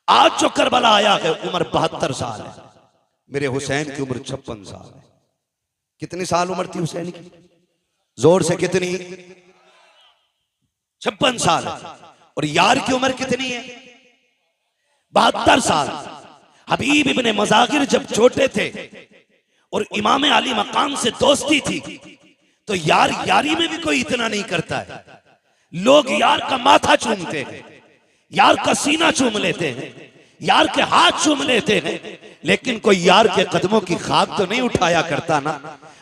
आज जो करबला आया है उम्र 72 साल है, मेरे हुसैन की उम्र 56 साल है। कितनी साल उम्र थी हुसैन की? जोर से कितनी? 56 साल है। और यार की उम्र कितनी है? 72 साल। हबीब इब्ने मज़ाहिर जब छोटे थे और इमाम अली मकाम से दोस्ती थी तो यार यारी में भी कोई इतना नहीं करता है। लोग यार का माथा चूमते हैं, यार का सीना चूम लेते हैं, यार के हाथ चूम लेते हैं, लेकिन कोई यार के कदमों की खाक तो नहीं उठाया करता ना,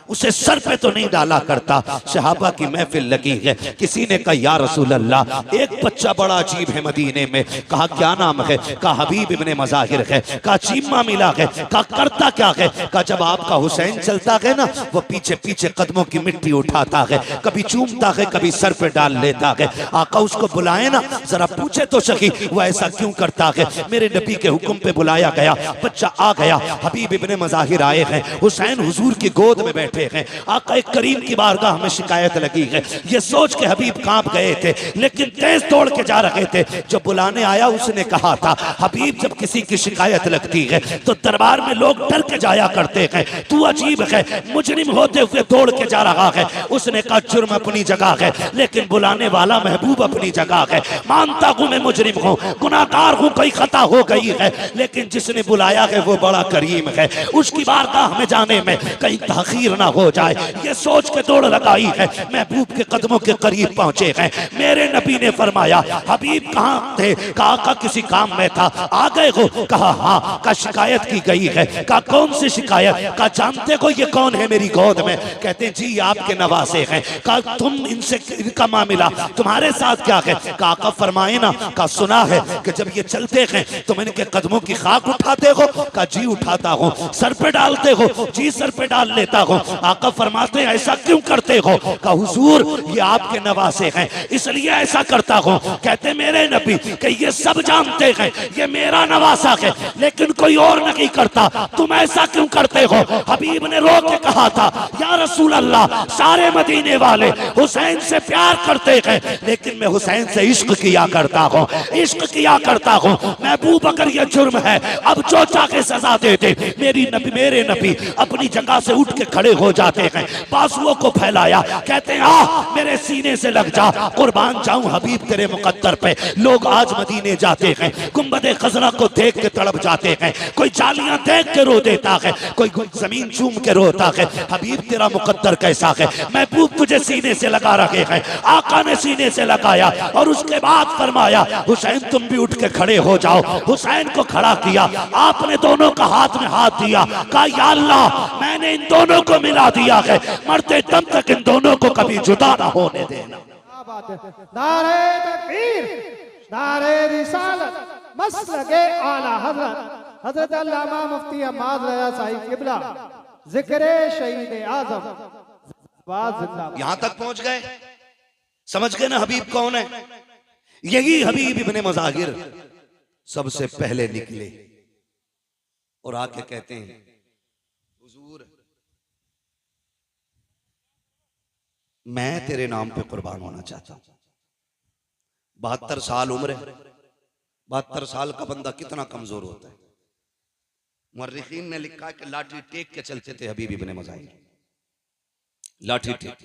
उसे सर पे तो नहीं डाला करता। सहाबा की महफिल लगी है, किसी ने कहा या रसूल अल्लाह, एक बच्चा बड़ा अजीब है मदीने में। कहा क्या नाम है? कहा हबीब इब्ने मज़ाहिर है। कहा चीमा मिला है। कहा करता क्या है? कहा जब आपका हुसैन चलता है ना, वो पीछे पीछे कदमों की मिट्टी उठाता है, कभी चूमता है, कभी सर पे डाल लेता है। आका उसको बुलाए ना, जरा पूछे तो सही वो ऐसा क्यों करता है। मेरे नबी के हुक्म पे बुलाया गया, बच्चा आ गया, हबीब इब्ने मज़ाहिर आए हैं, हुसैन हुजूर की गोद में बैठे हैं। आका करीम की बारगाह में शिकायत लगी है। ये सोच के हबीब कांप गए थे, लेकिन तेज दौड़ के जा रहे थे। जब बुलाने आया उसने कहा था, हबीब जब किसी की शिकायत लगती है तो दरबार में लोग डर के जाया करते हैं, तू अजीब है, मुजरिम होते हुए दौड़ के जा रहा है। उसने कहा जुर्म अपनी जगह है, लेकिन बुलाने वाला महबूब अपनी जगह है। मानता हूं मैं मुजरिम हूं, गुनाहगार हूं, कोई खता हो गई है, लेकिन जिसने बुलाया है वो बड़ा करीम है, उसकी बारगाह में जाने में कहीं ताखीर ना हो जाए, ये सोच के दौड़ लगाई है। महबूब के कदमों के करीब पहुंचे हैं। मेरे नबी ने फरमाया, हबीब कहाँ थे? कहा का किसी काम में था, आ गए हो? कहा हाँ। का शिकायत की गई है? का कौन सी शिकायत? का जानते हो ये कौन है मेरी गोद में? कहते हैं जी आपके नवासे हैं। का तुम इनसे इनका मामला तुम्हारे साथ क्या है? का फरमाए ना। का सुना है कि जब ये चलते हैं तुम इनके कदमों की खाक उठाते हो? का जी उठाता हूँ। सर पे डालते हो? जी सर पे डाल लेता हूँ। आका फरमाते हैं ऐसा क्यों करते हो? का हुजूर ये आपके नवासे हैं इसलिए ऐसा करता हूँ। कहते मेरे नबी कि ये सब जानते हैं ये मेरा नवासा है, लेकिन कोई और नहीं करता, तुम ऐसा क्यों करते हो? हबीब ने रो के कहा था, या रसूल अल्लाह, सारे मदीने वाले हुसैन से प्यार करते हैं, लेकिन मैं हुसैन से इश्क किया करता हूँ, इश्क किया करता हूँ। महबूब अगर ये जुर्म है अब जो चाहे सजा दे दे। मेरे नबी अपनी जगह से उठ के खड़े हो जाते हैं, बाजुओं को फैलाया, कहते हैं आ मेरे सीने से लग जा, कुर्बान जाऊं हबीब तेरे मुकद्दर पे। लोग आज मदीने जाते हैं, गुंबदे खजरा को देख के तड़प जाते हैं, कोई जालियां देख के रो देता है, कोई जमीन चूम के रोता है। हबीब तेरा मुकद्दर कैसा है? महबूब तुझे सीने से लगा रहे हैं। आका ने सीने से लगाया और उसके बाद फरमाया, हुसैन तुम भी उठ के खड़े हो जाओ। हुसैन को खड़ा किया, आपने दोनों का हाथ में हाथ दिया, कहा या अल्लाह मैंने इन दोनों को मिला दिया है, मरते दम तक इन दोनों को कभी जुदा ना होने देना। नारे तकबीर, नारे रिसालत, मसलके आला हज़रत हज़रत अल्लामा मुफ्ती अहमद रज़ा साहिब किबला, जिक्रे शहीद आज़म। यहां तक पहुंच गए, समझ गए ना हबीब कौन है? यही हबीब इब्ने मज़ाहिर सबसे पहले निकले और आके कहते हैं, हुजूर मैं तेरे नाम पे कुर्बान होना चाहता हूं। 72 साल उम्र है, 72 साल का बंदा कितना कमजोर होता है। मुर्रिखीन ने लिखा कि लाठी टेक के चलते थे हबीब इब्ने मज़ाहिर, लाठी टेक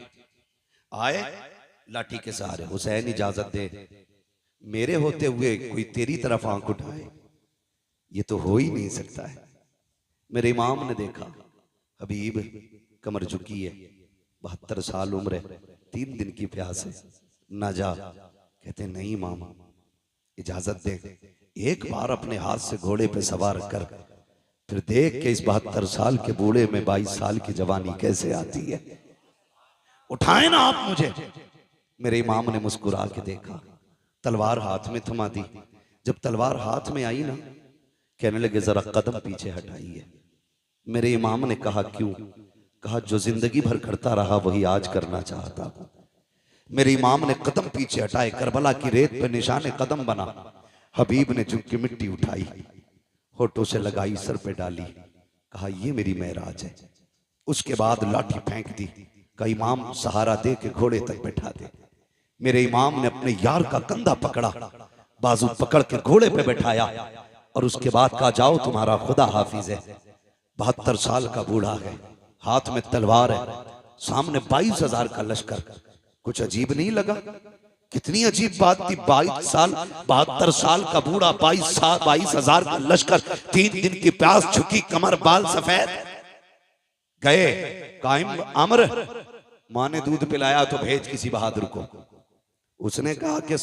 आए, लाठी के सहारे, हुसैन इजाजत दे, मेरे होते हुए कोई तेरी तरफ आंख उठाए, ये तो हो ही नहीं सकता है। मेरे इमाम ने देखा हबीब कमर झुकी है, 72 साल उम्र है, 3 दिन की प्यास है, ना जा। कहते नहीं इमाम इजाजत दे, एक बार अपने हाथ से घोड़े पे सवार कर, फिर देख के इस 72 साल के बूढ़े में 22 साल की जवानी कैसे आती है, उठाए ना आप मुझे। मेरे इमाम ने मुस्कुरा के देखा, तलवार हाथ में थमा दी। जब तलवार हाथ में आई ना, कहने लगे जरा कदम पीछे हटाइए। मेरे इमाम ने कहा क्यों? कहा जो जिंदगी भर करता रहा वही आज करना चाहता हूं। मेरे इमाम ने कदम पीछे हटाए, करबला की रेत पे निशाने कदम बना। हबीब ने झुक के मिट्टी उठाई, होठों से लगाई, सर पे डाली, कहा ये मेरी मेराज है। उसके बाद लाठी फेंक दी, कहा इमाम सहारा दे के घोड़े तक बैठा दे। मेरे इमाम ने अपने यार का कंधा पकड़ा, बाजू पकड़ के घोड़े पे बैठाया, और उसके बाद कहा जाओ तुम्हारा खुदा हाफिज है। 72 साल का बूढ़ा है, हाथ में तलवार है, सामने 22,000 का लश्कर। कुछ अजीब नहीं लगा? कितनी अजीब बात थी। 22 साल 72 साल का बूढ़ा, 22,000 का लश्कर, 3 दिन की प्यास, झुकी कमर, बाल सफेद। गए कायम अमर, माँ ने दूध पिलाया तो भेज किसी बहादुर को। उसने कहा कि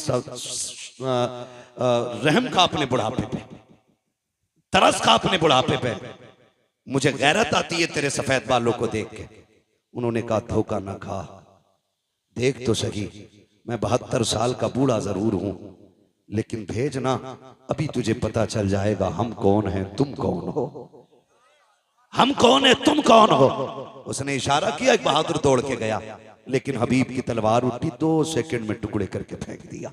रहम का अपने बुढ़ापे पे, तरस का अपने बुढ़ापे पे, मुझे गैरत आती है तेरे सफेद बालों को देख के। उन्होंने कहा धोखा ना खा, देख तो सही, मैं 72 साल का बूढ़ा जरूर हूं, लेकिन भेजना, अभी तुझे पता चल जाएगा हम कौन हैं, तुम कौन हो। हम कौन है, तुम कौन हो। उसने इशारा किया, एक बहादुर दौड़ के गया, लेकिन हबीब की तलवार उठी, 2 सेकंड में टुकड़े करके फेंक दिया,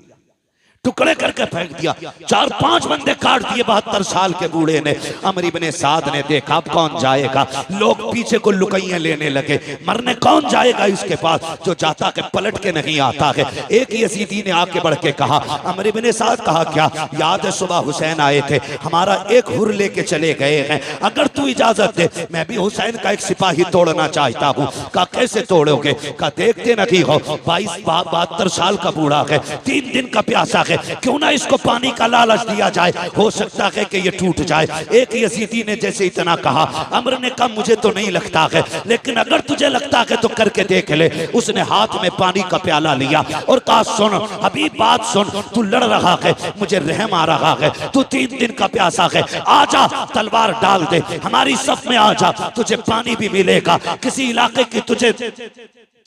टुकड़े करके फेंक दिया। 4-5 बंदे काट दिए 72 साल के बूढ़े ने। अमर इब्ने साद ने देखा अब कौन जाएगा, लोग पीछे को लुकैया लेने लगे, मरने कौन जाएगा इसके पास, जो जाता के पलट के नहीं आता है। एक यजीदी ने आके बढ़ के कहा, अमर इब्ने साद, कहा क्या याद है सुबह हुसैन आए थे, हमारा एक हुर लेके चले गए हैं, अगर तू इजाजत दे मैं भी हुसैन का एक सिपाही तोड़ना चाहता हूँ। कहा कैसे तोड़ोगे? कहा देखते नहीं हो 72 साल का बूढ़ा है, 3 दिन का प्यासा, क्यों ना इसको पानी का लालच दिया जाए, हो सकता है कि ये टूट जाए। एक यजीदी ने जैसे इतना कहा, अमर ने कहा मुझे तो नहीं लगता है, लेकिन अगर तुझे लगता है तो करके देख ले। उसने हाथ में पानी का प्याला लिया और कहा सुन हबीब, बात सुन, तू लड़ रहा है, मुझे रहम आ रहा है, तू 3 दिन का प्यासा है, आजा तलवार डाल दे, हमारी सफ में आजा, तुझे पानी भी मिलेगा,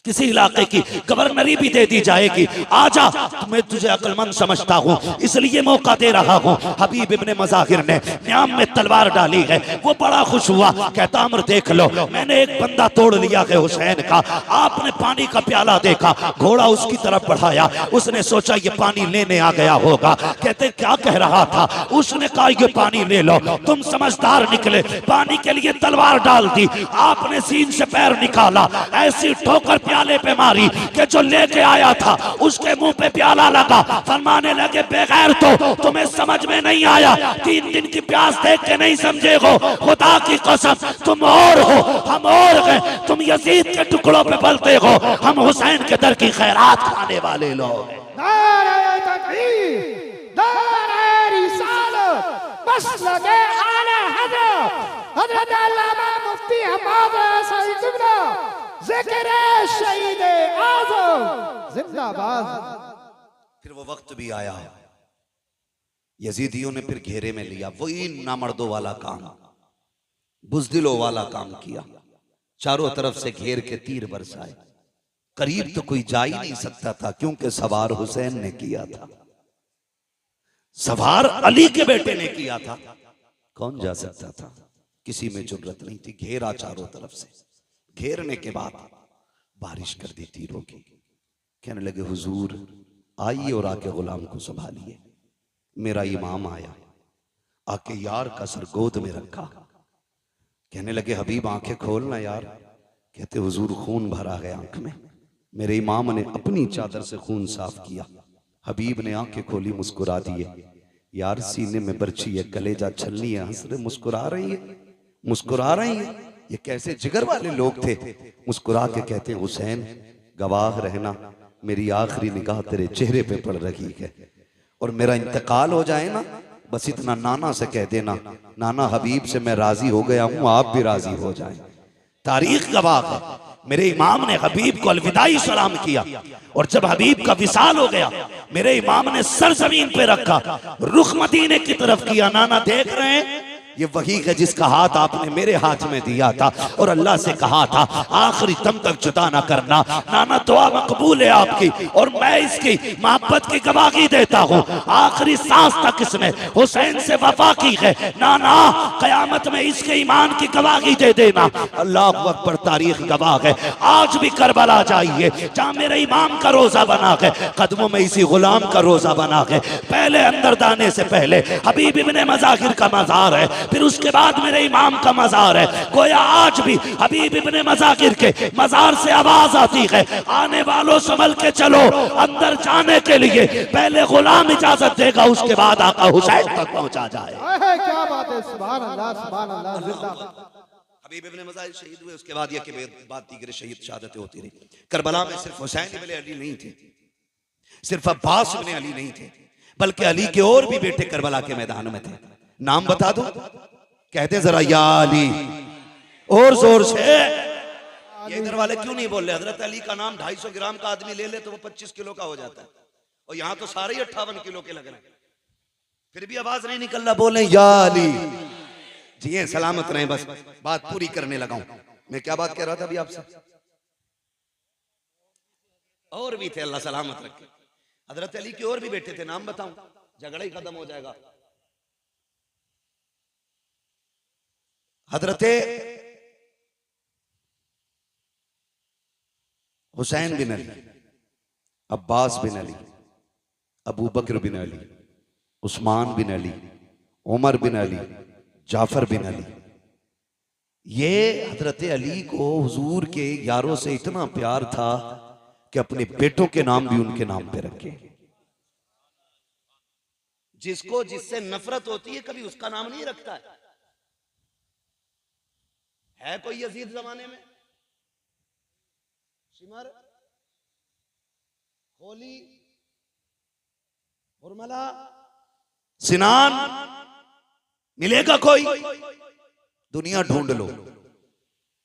किसी इलाके की गवर्नरी भी दे दी जाएगी, आजा, मैं तुझे अक्लमंद समझता हूँ इसलिए मौका दे रहा हूँ। हबीब इब्ने मज़ाहिर ने न्याम में तलवार डाली है, वो बड़ा खुश हुआ, कहता अमर देख लो, मैंने एक बंदा तोड़ लिया है हुसैन का। आपने पानी का प्याला देखा, घोड़ा उसकी तरफ बढ़ाया, उसने सोचा ये पानी लेने आ गया होगा। कहते क्या कह रहा था? उसने कहा ये पानी ले लो, तुम समझदार निकले, पानी के लिए तलवार डाल दी, आपने सीन से पैर निकाला, ऐसी ठोकर प्याले पे मारी कि जो लेके आया था उसके मुंह पे प्याला लगा। फरमाने लगे बेगैर तो तुम्हें समझ में नहीं आया, 3 दिन की प्यास देख के नहीं समझे हो, खुदा की कसम तुम और हो हम और हैं, तुम यजीद के टुकड़ों पे पलते हो, हम हुसैन के दर की खैरात खाने वाले लोग। नारे तकबीर, नारे रिसालत, मसलके आला हज़रत अल्लामा मुफ्ती हम्माद सईद क़िबला, ज़िक्र शहीद आज़म जिंदाबाद। फिर वो वक्त भी आया, यजीदियों ने फिर घेरे में लिया, वही नामर्दों वाला काम, बुज़दिलों वाला काम किया, चारों तरफ से घेर के तीर बरसाए, करीब तो कोई जा ही नहीं सकता था, क्योंकि सवार हुसैन ने किया था, सवार अली के बेटे ने किया था, कौन जा सकता था? किसी में जुर्रत नहीं थी। घेरा चारों तरफ से, घेरने के बाद बारिश कर दी तीरों की। कहने लगे हुजूर आइए और आके गुलाम को संभालिए। मेरा इमाम आया, आके यार का सर गोद में रखा, कहने लगे हबीब आंखें खोलना यार। कहते हुजूर खून भरा है आंख में। मेरे इमाम ने अपनी चादर से खून साफ किया। हबीब ने आंखें खोली, मुस्कुरा दिए, यार सीने में बर्छी है, कलेजा छलनी है, हंस रहे, मुस्कुरा रही है, मुस्कुरा रही है। ये कैसे जिगर वाले लोग थे। मुस्कुरा के कहते हैं हुसैन गवाह रहना, मेरी आखिरी निगाह तेरे चेहरे पे पड़ रही है, और मेरा इंतकाल हो जाए ना, बस इतना नाना से कह देना, नाना हबीब से मैं राजी हो गया हूं, आप भी राजी हो जाएं। तारीख गवाह है, मेरे इमाम ने हबीब को अलविदाई सलाम किया, और जब हबीब का विसाल हो गया मेरे इमाम ने सर जमीन पे रखा, रुख मदीने की तरफ किया। नाना देख रहे हैं, ये वही है जिसका हाथ आपने मेरे हाथ में दिया था और अल्लाह से कहा था आखिरी दम तक जुदा ना करना। नाना दुआ मकबूल है आपकी, और मैं इसकी मोहब्बत की गवाही देता हूँ। आखिरी सांस तक इसने हुसैन से वफा की है। नाना कयामत में इसके ईमान की गवाही दे देना। अल्लाह अकबर, तारीख गवाह है। आज भी करबला जाइए, जहाँ मेरे इमाम का रोजा बना है, कदमों में इसी गुलाम का रोजा बना है। पहले अंदर दाने से पहले हबीब इब्ने मज़ाहिर का मज़ार है, फिर उसके बाद मेरे इमाम का मजार है। गोया आज भी हबीब इब्ने मज़ाकिर के मजार से आवाज आती है, आने वालों संभल के चलो, अंदर जाने के लिए पहले गुलाम इजाजत देगा, उसके बाद आका हुसैन तक पहुंचा जाए। क्या बात है, सुभान अल्लाह सुभान अल्लाह। जिंदाबाद। हबीब इब्ने मज़ाकिर शहीद हुए, उसके बाद ये कि बात दीगर शहीद शहादतें होती रही। करबला में सिर्फ हुसैन इब्ने अली नहीं थे, सिर्फ अब्बास इब्ने अली नहीं थे, बल्कि अली के और भी बेटे करबला के मैदान में थे। नाम बता दो, कहते जरा या अली, और जोर से। ये इधर वाले क्यों नहीं बोल रहे? हजरत अली का नाम 250 ग्राम का आदमी ले ले तो वो 25 किलो का हो जाता है, और यहाँ तो सारे ही 58 किलो के लग रहे हैं, फिर भी आवाज नहीं निकल रहा। बोले या अली। जी सलामत रहे, बस बात पूरी करने लगा हूं। मैं क्या बात कह रहा था अभी आपसे? और भी थे, अल्लाह सलामत रखे। हजरत अली के और भी बेटे थे, नाम बताऊं, झगड़ा ही खत्म हो जाएगा। हजरत हुसैन बिन अली, अब्बास बिन अली, अबू बकर बिन अली, उस्मान बिन अली, उमर बिन अली, जाफर बिन अली। ये हजरत अली को हुजूर के यारों से इतना प्यार था कि अपने बेटों के नाम भी उनके नाम पे रखे। जिसको जिससे नफरत होती है कभी उसका नाम नहीं रखता है कोई यजीद जमाने में? शिमर, होली, उर्मला, सिनान मिलेगा कोई? दुनिया ढूंढ लो,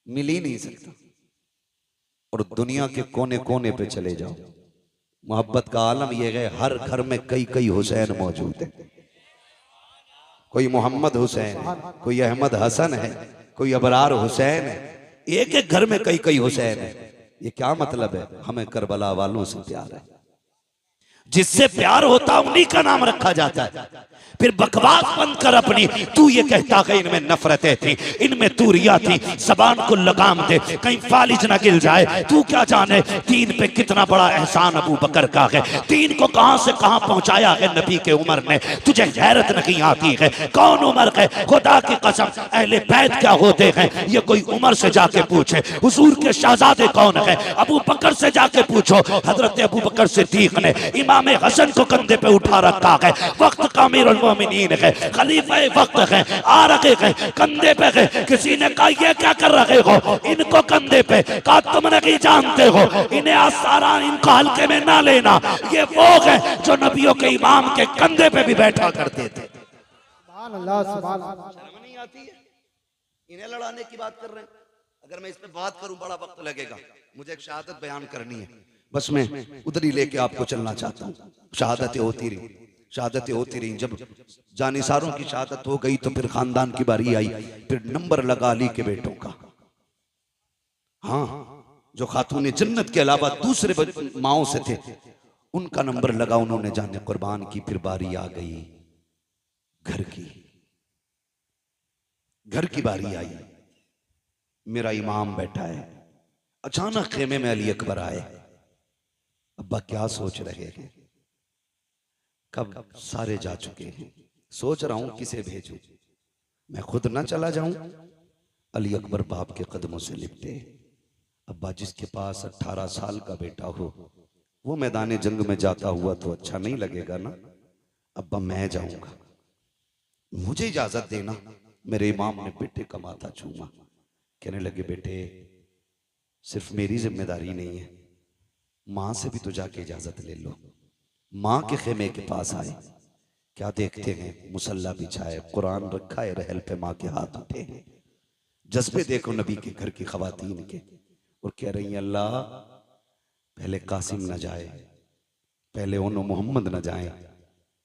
मिल ही नहीं सकता। और दुनिया के कोने कोने पे चले जाओ, मोहब्बत का आलम यह है, हर घर में कई कई हुसैन मौजूद है। कोई मोहम्मद हुसैन है, कोई अहमद हसन है, कोई अबरार हुसैन है, एक एक घर में कई कई हुसैन है। ये क्या मतलब है? हमें करबला वालों से प्यार है, जिससे प्यार होता उन्हीं का नाम रखा जाता है। फिर बकवास बंद कर अपनी, तू ये कहता है इनमें नफरतें थी, इनमें तूरिया थी, जबान को लगाम दे, कहीं फालिज ना गिल जाए। तू क्या जाने दीन पे कितना बड़ा एहसान अबू बकर का है, दीन को कहां से कहां पहुंचाया है नबी के उमर ने। तुझे गैरत नहीं आती है? कौन उमर है? खुदा की कसम, अहले बैत क्या होते हैं ये कोई उमर से जाके पूछे। हुजूर के शहजादे कौन है? अबू बकर से जाके पूछो। हजरत अबू बकर सिद्दीक ने इमाम हसन को कंधे पे उठा रखा है, वक्त का अमीरुल मोमिनीन है, खलीफा वक्त है, आ रखे हैं कंधे पे है। किसी ने कहा ये क्या कर रहे हो इनको कंधे पे? कहा तुम नहीं जानते हो, इन्हें आसारा इनको हल्के में ना लेना, ये वो है जो नबियों के इमाम के कंधे पे भी बैठा करते थे। सुभान अल्लाह सुभान अल्लाह। शर्म नहीं आती है? इन्हें लड़ाने की बात कर रहे हैं। अगर मैं इस पे बात करूं बड़ा वक्त लगेगा, मुझे एक शहादत बयान करनी है, बस मैं उधर ही लेके आपको चलना चाहता हूँ। शहादतें होती रही, शहादतें होती रही। जब जानिसारों की शहादत हो गई तो फिर खानदान की बारी आई, फिर नंबर लगा अली के बेटों का। हाँ, जो खातून जन्नत के अलावा दूसरे माओं से थे उनका नंबर लगा, उन्होंने जाने कुर्बान की। फिर बारी आ गई घर की, घर की बारी आई। मेरा इमाम बैठा है, अचानक खेमे में अली अकबर आए। अब्बा क्या सोच रहे हैं? कब सारे जा चुके हैं, सोच रहा हूं किसे भेजूं, मैं खुद ना चला जाऊं। अली अकबर बाप के कदमों से लिपटे। अब्बा, जिसके पास 18 साल का बेटा हो वो मैदान जंग में जाता हुआ तो अच्छा नहीं लगेगा ना। अब्बा, मैं जाऊंगा, मुझे इजाजत देना। मेरे इमाम ने बेटे का माथा चूमा, कहने लगे बेटे सिर्फ मेरी जिम्मेदारी नहीं है, मां से भी तो जाके इजाजत ले लो। मां के खेमे के पास आए, क्या देखते हैं? मुसल्ला बिछाए, कुरान रखा है, रहल पे मां के हाथ उठे हैं। जज्बे देखो नबी के घर की खवातीन के, और कह रही हैं अल्लाह पहले कासिम न जाए, पहले उन्हों मोहम्मद न जाए,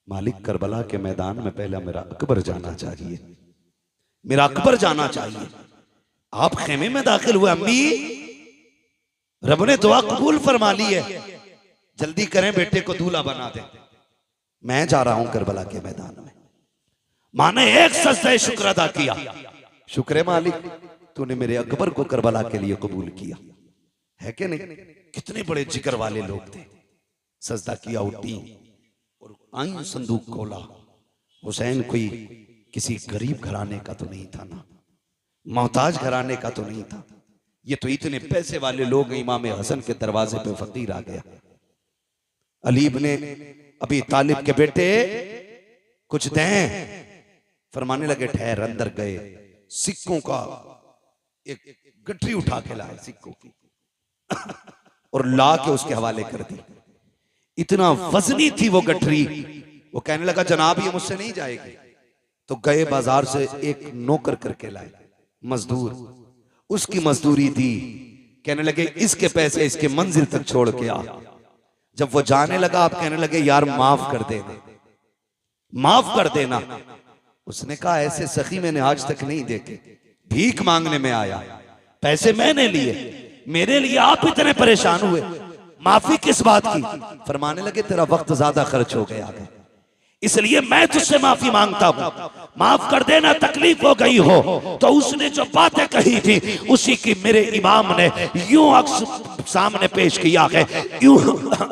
मालिक करबला के मैदान में पहला मेरा अकबर जाना चाहिए, मेरा अकबर जाना चाहिए। आप खेमे में दाखिल हुए, अम्मी रब ने दुआ कबूल फरमा ली है, जल्दी करें बेटे को दूल्हा बना दे, मैं जा रहा हूं करबला के मैदान में। मां ने एक सजदा शुक्र अदा किया, शुक्र मालिक तूने मेरे अकबर को करबला के लिए कबूल किया है कि नहीं। कितने बड़े जिक्र वाले लोग थे। सजदा किया, उठी और आई संदूक खोला। हुसैन कोई किसी गरीब घराने का तो नहीं था ना, मोहताज घराने का तो नहीं था। ये तो इतने पैसे वाले लोग, इमाम हसन के दरवाजे पे फकीर आ गया। अली इब्ने अबी तालिब के बेटे कुछ दें, फरमाने लगे ठहर। अंदर गए, सिक्कों का एक गठरी उठा के लाए सिक्कों की और ला के उसके हवाले कर दी। इतना वजनी थी वो गठरी। वो कहने लगा जनाब ये मुझसे नहीं जाएगी। तो गए बाजार से एक नौकर करके लाए, मजदूर, उसकी मजदूरी दी। कहने लगे इसके पैसे इसके मंजिल तक छोड़ के आ। जब वो जाने लगा आप कहने लगे यार माफ कर देना, माफ कर देना। उसने कहा ऐसे सखी मैंने आज तक नहीं देखे, भीख मांगने में आया, पैसे मैंने लिए, मेरे लिए आप इतने परेशान हुए, माफी किस बात की? फरमाने लगे तेरा वक्त ज्यादा खर्च हो गया है, इसलिए मैं तुझसे माफी मांगता हूं, माफ कर देना, तकलीफ हो गई हो। तो उसने जो बातें कही थी उसी की मेरे इमाम ने यूं अक्स सामने पेश किया है, यूं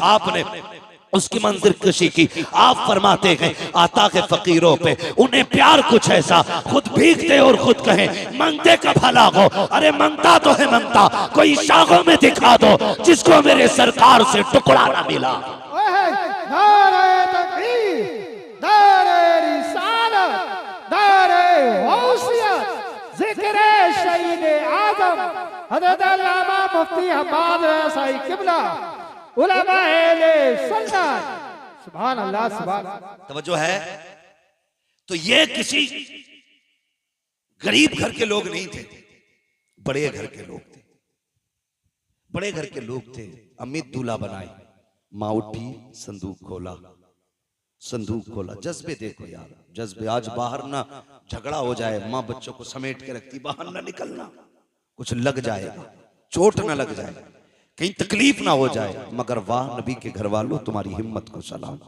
आपने उसकी मंजिल कशी की। आप फरमाते हैं आता है फकीरों पे उन्हें प्यार कुछ ऐसा, खुद भीगते और खुद कहें मंगते का भला हो। अरे मंगता तो है मंगता, कोई शाखों में दिखा दो जिसको मेरे सरकार से टुकड़ा ना मिला। नारे तकबीर, नारे रिसालत, नारे गौसियत, जिक्र शहीद आजम हज़रत अल्लामा मुफ्ती हम्माद रज़ाई किबला, उलमा अहले सुन्नत। सुभान अल्लाह, सुभान अल्लाह। तवज्जो है। तो ये किसी गरीब घर के लोग नहीं थे, बड़े घर के लोग थे, बड़े घर के लोग थे। अमित दूल्हा बनाए, माँ उठी, संदूक खोला, संदूक खोला। जज्बे देखो यार, जज्बे। आज बाहर ना झगड़ा हो जाए, माँ बच्चों को समेट के रखती, बाहर ना निकलना, कुछ लग जाएगा, चोट ना लग जाए, कहीं तकलीफ ना हो जाए। मगर वाह नबी के घर वालों तुम्हारी हिम्मत को सलाम।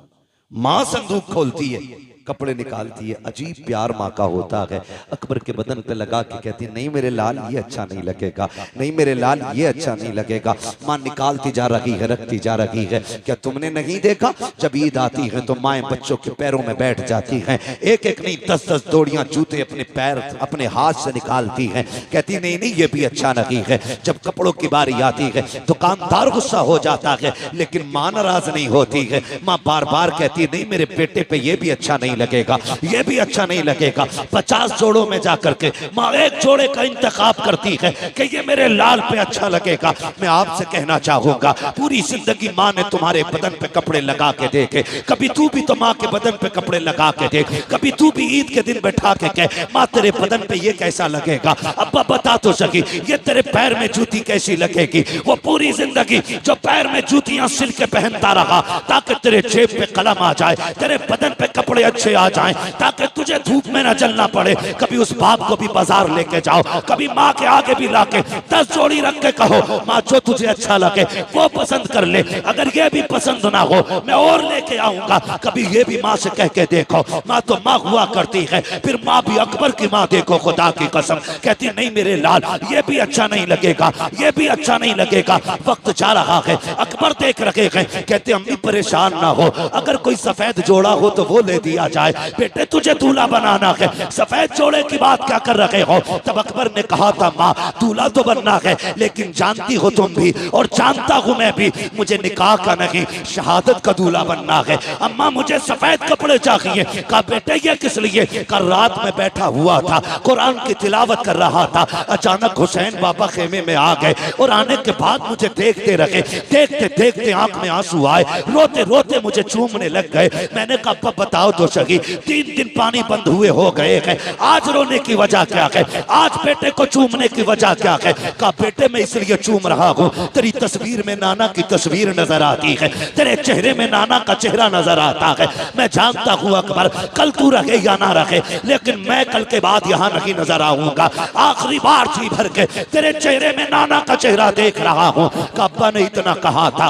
माँ संदूक खोलती है, कपड़े निकालती है, अजीब प्यार माँ का होता है। अकबर के बदन पे लगा के कहती नहीं मेरे लाल ये अच्छा नहीं लगेगा, नहीं मेरे लाल ये अच्छा नहीं लगेगा। माँ निकालती जा रही है, रखती जा रही है। क्या तुमने नहीं देखा जब ईद आती है तो माएँ बच्चों के पैरों में बैठ जाती हैं, एक एक नहीं 10-10 जोड़ियां जूते अपने पैर अपने हाथ से निकालती हैं। कहती नहीं नहीं ये भी अच्छा नहीं है। जब कपड़ों की बारी आती है दुकानदार गुस्सा हो जाता है, लेकिन माँ नाराज नहीं होती है। माँ बार बार कहती नहीं मेरे बेटे पे ये भी अच्छा नहीं लगेगा, ये भी अच्छा नहीं लगेगा। 50 जोड़ों में जाकर के माँ एक जोड़े का इंतखाब करती है कि ये मेरे लाल पे अच्छा लगेगा। मैं आपसे कहना चाहूंगा पूरी जिंदगी माँ ने तुम्हारे बदन पे कपड़े लगा के देखे, कभी तू भी तो माँ के बदन पे कपड़े लगा के देख, कभी तू भी ईद के दिन बैठा के कह माँ तेरे बदन पे ये कैसा लगेगा, अब्बा बता तो सकी ये तेरे पैर में जूती कैसी लगेगी। वो पूरी जिंदगी जो पैर में जूतियां सिल के पहनता रहा ताकि तेरे जेब पे कलम आ जाए, तेरे बदन पे कपड़े अच्छे आ जाएं, ताकि तुझे धूप में न जलना पड़े। कभी उस बाप को भी बाजार लेके जाओ, कभी माँ के आगे भी लाके 10 जोड़ी रख के कहो माँ जो तुझे अच्छा लगे वो पसंद कर ले, अगर ये भी पसंद ना हो मैं और लेके आऊंगा। कभी ये भी माँ से कह के देखो, माँ तो माँ हुआ करती है। फिर माँ भी अकबर की माँ देखो खुदा की कसम कहती नहीं मेरे लाल ये भी अच्छा नहीं लगेगा, ये भी अच्छा नहीं लगेगा। वक्त जा रहा है, अकबर देख रखे हैं, कहते अम्मी परेशान ना हो, अगर कोई सफेद जोड़ा हो तो वो ले दिया जाए, बेटे तुझे दूल्हा बनाना है, सफेद जोड़े की बात क्या कर रहे हो। तब अकबर ने कहा था माँ दूल्हा तो बनना है, लेकिन जानती हो तुम भी और जानता हूं मैं भी मुझे निकाह का नहीं शहादत का दूल्हा बनना है। अम्मा मुझे सफेद कपड़े चाहिए। कहा बेटे ये किस लिए? कल रात में बैठा हुआ था कुरान की तिलावत कर रहा था, अचानक हुसैन बाबा खेमे में आ गए और आने के बाद मुझे देखते रहे, देखते देखते आंख में आंसू आए, रोते रोते मुझे चूमने लग गए। मैंने कहा अब्बा बताओ तो सही 3 दिन पानी बंद हुए हो गए हैं, आज रोने की वजह क्या है, आज बेटे को चूमने की वजह क्या है। कहा बेटे मैं इसलिए चूम रहा हूँ तेरी तस्वीर में नाना की तस्वीर नजर आती है, तेरे चेहरे में नाना का चेहरा नजर आता है। मैं जानता हूँ अकबर कल तू रहे या ना रहे, लेकिन मैं कल के बाद यहाँ नहीं नजर आऊंगा। आखिरी बार जी भर के तेरे चेहरे में नाना का चेहरा देख रहा हूँ। अब्बा ने इतना कहा था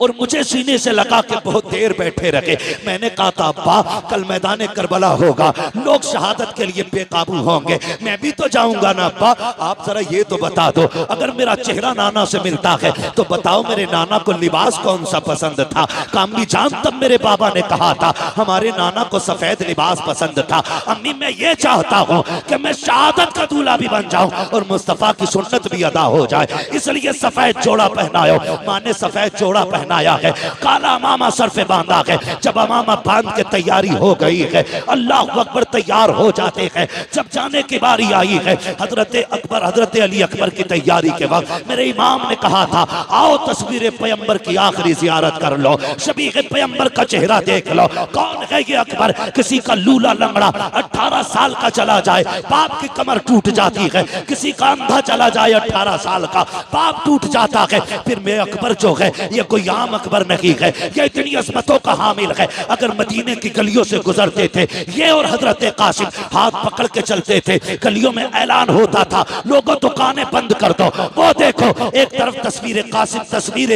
और मुझे सीने से लगा के बहुत देर बैठे रखे। मैंने कहा था अब्बा कल मैदान करबला होगा, लोग शहादत के लिए बेकाबू होंगे, मैं भी तो जाऊंगा ना अब्बा। आप जरा ये तो बता दो, अगर मेरा चेहरा नाना से मिलता है तो बताओ मेरे नाना को लिबास कौन सा पसंद था। कामली जान, तब मेरे बाबा ने कहा था हमारे नाना को सफेद लिबास पसंद था। अम्मी मैं ये चाहता हूँ कि मैं शहादत का दूल्हा भी बन जाऊं और मुस्तफा की सुन्नत भी अदा हो जाए, इसलिए सफेद जोड़ा पहनायो। माँ ने सफेद जोड़ा पहनाया है, काला अमामा सर पे बांधा है। जब अमामा बांध के तैयारी हो गई है, अल्लाह अकबर, तैयार हो जाते हैं। जब जाने की बारी आई है, हजरत अकबर, हजरत अली अकबर की तैयारी के वक्त मेरे इमाम ने कहा था आओ तस्वीर पैगंबर की आखिरी जियारत कर लो, शबीह पैगंबर का चेहरा देख लो। कौन है ये अकबर? किसी का लूला लंगड़ा 18 साल का चला जाए बाप की कमर टूट जाती है, किसी का अंधा चला जाए 18 साल का बाप टूट जाता है। फिर मैं अकबर जो है ये कोई आम अकबर नहीं है, ये इतनी अजमतों का हामिल है। अगर मदीने की गलियों से गुजरते थे ये और हजरत कासिम हाथ पकड़ के चलते थे, गलियों में ऐलान होता था लोगों दुकानें बंद कर दो। वो देखो एक तरफ तस्वीर कासिम, तस्वीर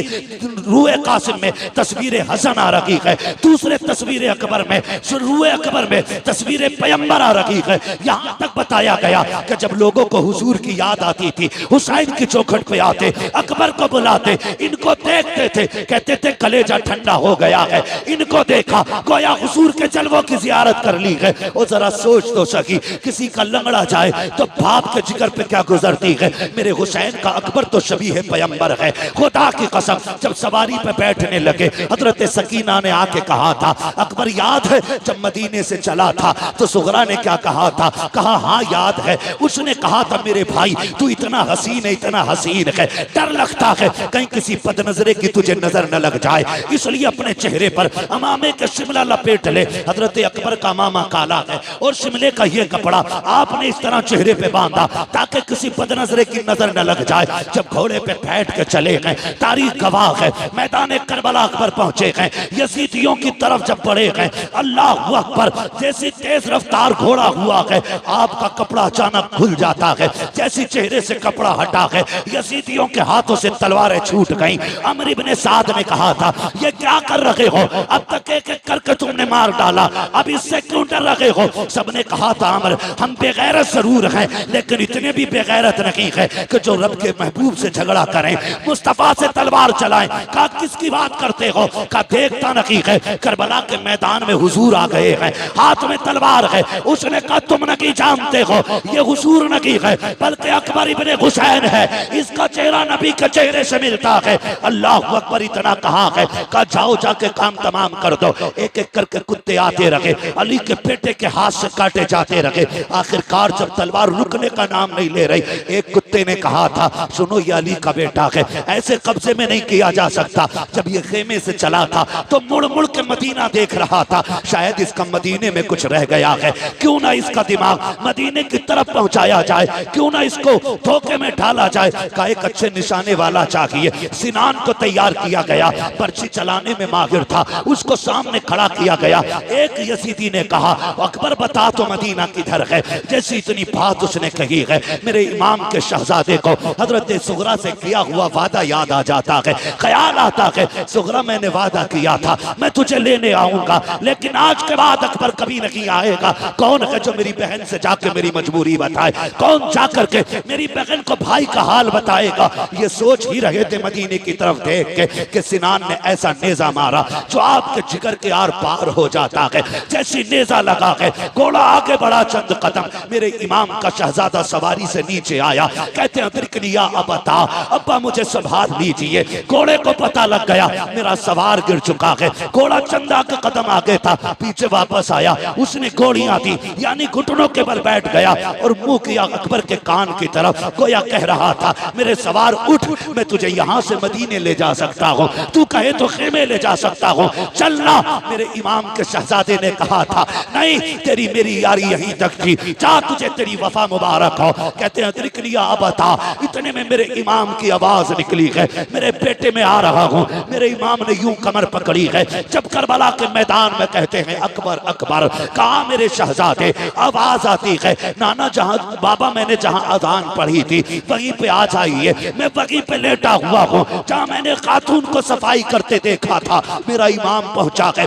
रूए कासिम में तस्वीर हसन आ रही है, दूसरे तस्वीर अकबर में, रूए अकबर में तस्वीर पैगंबर आ रही है। यहाँ तक बताया गया कि जब लोगों को हुजूर की याद आती थी हुसैन की चौखट पे आते, अकबर को बुलाते, इनको देखते थे, कहते थे कलेजा ठंडा हो गया है, इनको देखा गोया हुजूर के जलवों की जियारत कर ली है। और जरा सोच तो सकी किसी का लंगड़ा जाए तो बाप के जिगर पे क्या गुजरती है। मेरे हुसैन का अकबर तो शबीह पैगंबर है। खुदा की कसम जब सवारी पे बैठने लगे हजरत सकीना ने आके कहा था अकबर याद है जब मदीने से चला था तो सुगरा ने क्या कहा था? कहा हाँ याद है। उसने कहा था मेरे भाई तू इतना हसीन है, इतना हसीन है, डर लगता है कहीं किसी बदनजरे की तुझे नजर न लग जाए, इसलिए अपने चेहरे पर अमामे के शिमला लपेट ले। हजरत अकबर का मामा काला है और शिमले का ये कपड़ा आपने इस तरह चेहरे पे बांधा ताकि किसी बदनजरे की नजर न लग जाए। जब घोड़े पे बैठ के चले गए, तारीख गवाह है, मैदान करबला अकबर पहुंचे गए, यजीदियों की तरफ जब बढ़े गए, अल्लाह अकबर, जैसी तेज रफ्तार घोड़ा हुआ है आपका कपड़ा अचानक खुल जाता है, जैसी चेहरे से कपड़ा हटा है यजीदियों के हाथों से तलवारें छूट गईं। अमर इब्ने साद ने कहा था ये क्या कर रहे हो, अब तक एक एक करके तुमने मार डाला, अब इससे क्यों डर रहे हो? सबने कहा था अमर हम बेगैरत जरूर हैं लेकिन इतने भी बेगैरत नहीं है कि जो रब के महबूब से झगड़ा करें, मुस्तफा से तलवार चलाएं। कहा किसकी बात करते हो? कहा देखता नहीं है करबला के मैदान में हुजूर आ गए हैं, हाथ में तलवार है। उसने कहा तुम नहीं जानते हो ये हुजूर नहीं है बल्कि अकबर इब्ने हुसैन है, इसका चेहरा नबी के चेहरे से मिलता है। अल्लाह अकबर इतना कहा है, कहा जाओ जाके काम तमाम कर दो। एक एक करके कुत्ते आते रहे, अली के बेटे के हाथ से काटे जाते रहे। आखिरकार जब तलवार रुकने का नाम नहीं ले रही, एक कुत्ते ने कहा था सुनो ये अली का बेटा है, ऐसे कब्जे में नहीं किया जा सकता। जब ये खेमे से चला था तो मुड़ मुड़ के मदीना देख रहा था, शायद इसका मदीने में कुछ रह गया है, क्यों ना इसका दिमाग मदीने की तरफ पहुंचाया जाए, क्यों ना इसको धोखे में डाला जाए। का एक अच्छे निशाने वाला चाहिए। सिनान को तैयार किया गया, पर्ची चलाने में माहिर था, उसको सामने खड़ा किया गया। एक यजीदी ने कहा अकबर बता तो मदीना किधर है। जैसी इतनी बात उसने कही है मेरे इमाम के शहजादे को हजरत सुगरा से किया हुआ वादा याद आ जाता है। ख्याल आता है सुगरा मैंने वादा किया था मैं तुझे लेने आऊंगा, लेकिन आज के बाद अकबर कभी नहीं आएगा। कौन है जो मेरी बहन से जाके मेरी मजबूरी बताए? कौन जाकर के मेरी बहन को भाई का हाल बताएगा? ये सोच ही रहे थे मदीने की तरफ देख के कि सिनान ने ऐसा नेजा मारा जो आपके जिगर के आर पार हो जाता है। जैसी नेजा लगा है घोड़ा आगे बढ़ा चंद कदम, मेरे इमाम का शहजादा सवारी से नीचे आया, कहते हैं तिरकनिया अबता, अब्बा मुझे संभाल लीजिए। घोड़े को पता लग गया मेरा सवार गिर चुका है। घोड़ा चंदा के कदम आगे था, पीछे वापस आया, उसने गोलियां दी यानी घुटनों के बल बैठ गया और मुंह किया अकबर के कान की तरफ, गोया कह रहा था मेरे सवार उठ, मैं तुझे यहाँ से मदीने ले जा सकता हूँ, तू कहे तो खेमे ले जा सकता हूँ, चलना। मेरे इमाम के शहजादे ने कहा था नहीं तेरी मेरी यारी यहीं तक थी, जा तुझे तेरी वफा मुबारक हो। कहते हैं तिरकनिया अबता, इतने में मेरे इमाम की आवाज निकली है मेरे बेटे में आ रहा हूँ। मेरे इमाम ने यूं कमर पकड़ी है, जब करबला के मैदान में कहते हैं अकबर अकबर, कहा मेरे शहजादे, आवाज आती है नाना जहां बाबा मैंने जहां अजान पढ़ी थी वहीं पे आ जाइए, मैं वहीं पे लेटा हुआ हूँ जहां मैंने खातून को सफाई करते देखा था। मेरा इमाम पहुंचा है,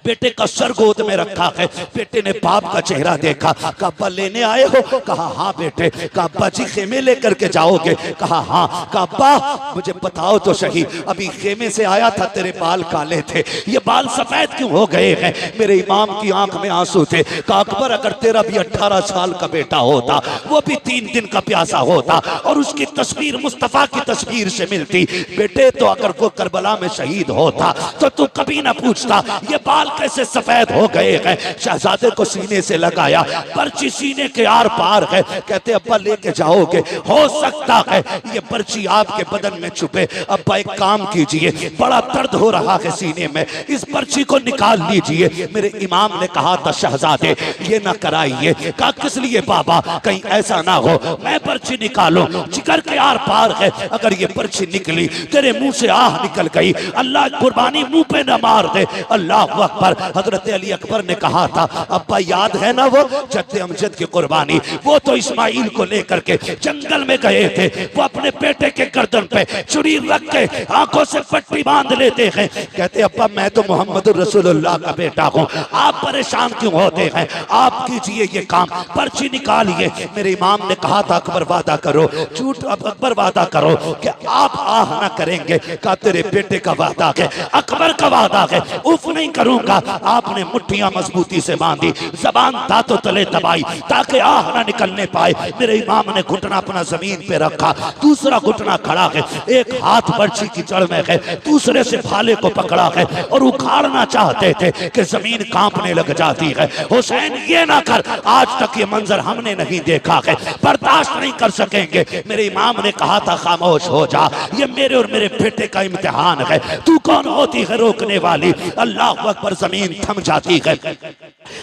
बेटे का सर गोद में रखा है। बेटे ने बाप का चेहरा देखा, कहा अब्बा लेने आए हो? कहा हाँ बेटे। कहा अब्बा जी खेमे लेकर के जाओगे? कहा हाँ। कहा अब्बा मुझे बताओ तो सही, अभी खेमे से आया था, तेरे बाल काले थे, ये बाल सफेद क्यों हो गए हैं? मेरे इमाम की आंख में आंसू थे। कहा अकबर अगर तेरा भी 18 साल का बेटा होता, वो भी 3 दिन का प्यासा होता और उसकी तस्वीर मुस्तफा की तस्वीर से मिलती बेटे, तो अगर वो करबला में शहीद होता तो तू कभी ना पूछता ये बाल कैसे सफेद हो गए हैं। शहजादे को सीने से लगाया, पर्ची सीने के आर पार है। कहते अब्बा लेके जाओगे? हो सकता है ये पर्ची आपके बदन में छुपे। अब्बा एक काम कीजिए, बड़ा दर्द हो रहा है सीने में, इस पर्ची को निकाल लीजिए। मेरे इमाम ने कहा था शहजादे ये ना कराइए। कहा किस लिए बाबा? कहीं ऐसा ना हो मैं पर्ची निकालूं, जिगर के आर पार है, अगर ये पर्ची निकली तेरे मुंह से आह निकल गई, अल्लाह कुर्बानी मुंह पे न मार दे। अल्लाह अकबर। हजरत अली अकबर ने कहा था अब्बा याद है ना वो जद्दे अमजद की कुर्बानी, वो तो इस्माइल को लेकर के जंगल में गए थे, वो अपने बेटे के गर्दन पे छुरी रख के आंखों से पट्टी बांध लेते हैं। कहते अब्बा मैं तो मोहम्मद रसूलुल्लाह का बेटा हूँ, आप परेशान क्यों होते हैं? आप कीजिए ये काम, पर्ची निकालिए। मेरे इमाम ने कहा था अकबर वादा करो, झूठ अकबर वादा करो कि आप आह ना करेंगे। कहा तेरे बेटे का वादा है, अकबर का वादा है, उफ नहीं करूंगा। आपने मुट्ठियां मजबूती से बांधी, जबान दांतों तले दबाई ताकि आह ना निकलने पाए। मेरे इमाम ने घुटना अपना जमीन पे रखा, दूसरा घुटना खड़ा है, एक हाथ पर्ची की जड़ में है, दूसरे से भाले को पकड़ा है और उखाड़ना चाहते थे कि जमीन कांपने लग जाती है। हुसैन ये ना कर, आज तक ये मंजर हमने नहीं देखा है, बर्दाश्त नहीं कर सकेंगे। मेरे इमाम ने कहा था खामोश हो जा, ये मेरे और मेरे बेटे का इम्तिहान है, तू कौन होती है रोकने वाली? अल्लाह अकबर, जमीन थम जाती है।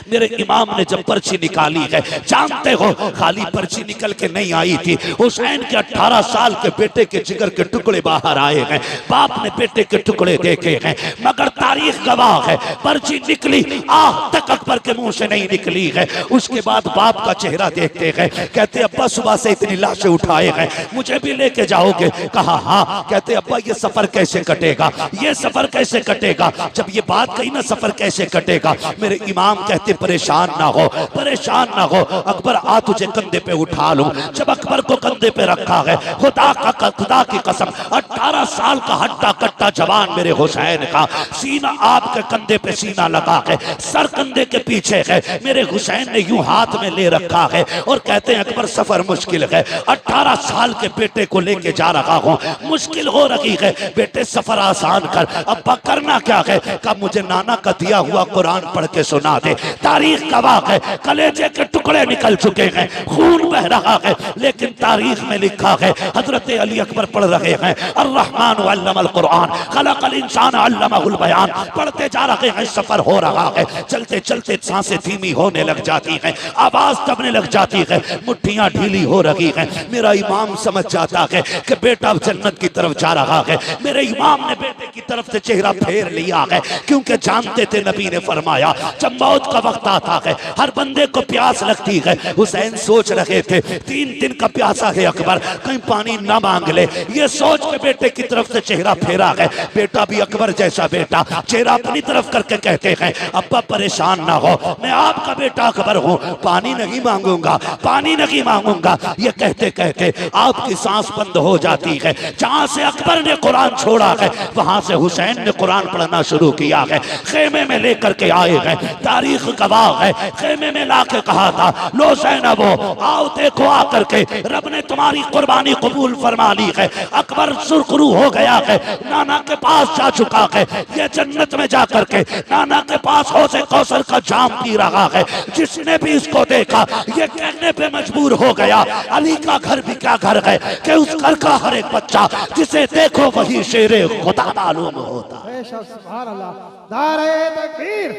मेरे इमाम ने जब पर्ची निकाली है, जानते हो खाली पर्ची निकल के नहीं आई थी, हुसैन के 18 साल के बेटे के जिगर के टुकड़े बाहर आए हैं। बाप ने बेटे के टुकड़े देखे हैं, मगर तारीख गवाह है पर्ची निकली आह तक अकबर के मुंह से नहीं निकली है। उसके बाद बाप का चेहरा देखते हैं, कहते अब्बा सुबह से इतनी लाशें उठाए हैं, मुझे भी लेके जाओगे? कहा हाँ। कहते अब्बा ये सफर कैसे कटेगा? ये सफर कैसे कटेगा? जब ये बात कही ना सफर कैसे कटेगा, मेरे इमाम कहते परेशान ना हो, परेशान ना हो, अकबर आ तुझे कंधे पे उठा लूं। जब अकबर को कंधे पे रखा है, खुदा की कसम 18 साल का हट्टा कट्टा जवान मेरे हुसैन का सीना आपके कंधे पे सीना लगा है, सर कंधे के पीछे है, मेरे हुसैन ने यूं हाथ में ले रखा है और कहते हैं अकबर सफर मुश्किल है, 18 साल के बेटे को लेके जा रहा हूं, मुश्किल हो रही है, बेटे सफर आसान कर। अब्बा करना क्या है? कब मुझे नाना का दिया हुआ कुरान पढ़ के सुना दे। तारीख गवाह है कलेजे के टुकड़े निकल चुके हैं, खून बह रहा है, लेकिन तारीख में लिखा है हजरत अली अकबर पढ़ रहे हैं अर्रहमान अल्लमल कुरान खलकल इंसान अल्लमहुल बयान, पढ़ते जा रहे हैं, सफर हो रहा है, चलते चलते सांसें धीमी होने लग जाती हैं, आवाज दबने लग जाती है, मुट्ठियां ढीली हो रही हैं। मेरा इमाम समझ जाता है कि बेटा जन्नत की तरफ जा रहा है। मेरे इमाम ने बेटे की तरफ से चेहरा फेर लिया है, क्योंकि जानते थे नबी ने फरमाया जब मौत का वक्त आता है हर बंदे को प्यास लगती है। हुसैन सोच रहे थे 3 दिन का प्यासा है अकबर, कहीं पानी ना मांग ले, ये सोच के बेटे की तरफ से चेहरा फेरा है। बेटा भी अकबर जैसा बेटा, चेहरा अपनी तरफ करके कहते हैं अब्बा परेशान ना हो, मैं आपका बेटा अकबर हूँ, पानी नहीं मांगूंगा, पानी नहीं मांगूंगा। ये कहते कहते आपकी सांस बंद हो जाती है। जहां से अकबर ने कुरान छोड़ा है वहां से हुसैन ने कुरान पढ़ना शुरू किया है। खेमे में लेकर के आए हैं, तारीख गवाह है, खेमे में लाके कहा था लो ज़ैनबो आओ देखो आकर के रब ने तुम्हारी कुर्बानी कबूल फरमा ली है। अकबर सुरखरू हो गया है, नाना के पास जा चुका है, ये जन्नत में जाकर के नाना के पास हौज़े कौसर का जाम पी रहा है। जिसने भी इसको देखा ये कहने पे मजबूर हो गया अली का घर भी क्या घर है कि उस घर का हर एक बच्चा जिसे देखो वही शेरे खुदा मालूम होता। सुभान अल्लाह, नारे तकबीर,